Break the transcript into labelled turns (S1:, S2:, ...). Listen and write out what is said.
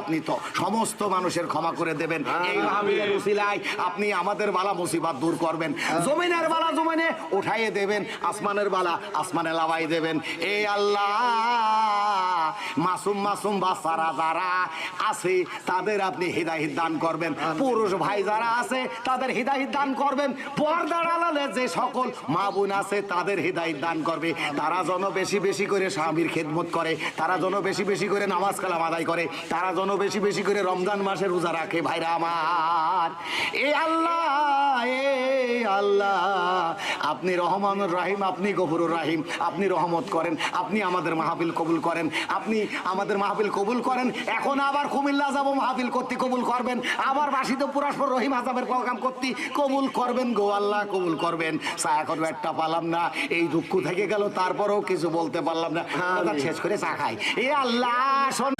S1: আপনি তো সমস্ত মানুষের ক্ষমা করে দেবেন। এই মাহফিলের উসিলায় আপনি আমাদের বালা মুসিবত দূর করবেন, জমিনের বালা জমিনে উঠাইয়ে দেবেন, আসমানের বালা আসমানে লাগাই দেবেন। এই আল্লাহ, মাসুম মাসুম বাচ্চারা যারা আছে তাদের আপনি হিদায়াত দান করবেন, পুরুষ ভাই যারা আছে তাদের হিদায়াত দান করবেন, পর্দার আড়ালে যে সকল মা বোন আছে তাদের হিদায়াত দান করবে, তারা যেন বেশি বেশি করে স্বামীর খেদমত করে, তারা যেন বেশি বেশি করে নামাজ কালাম আদায় করে, তারা যেন বেশি বেশি করে রমজান মাসে রোজা রাখে। ভাইরা আমার, এ আল্লাহ, এ আল্লাহ, আপনি রহমানুর রাহিম, আপনি গফুরুর রাহিম, আপনি রহমত করেন, আপনি আমাদের মাহফিল কবুল করেন, আপনি আমাদের মাহফিল কবুল করেন। এখন আবার কুমিল্লা যাব মাহফিল করতে, কবুল করবেন। আবার বাসিতে পুরাসপুর রহিম আজাবের প্রোগ্রাম করতে কবুল করবেন গো আল্লাহ, কবুল করবেন। চা করবো একটা পালাম না, এই দুঃখ থেকে গেল, তারপরেও কিছু বলতে পারলাম না, শেষ করে চা খাই। এ আল্লাহ শোন।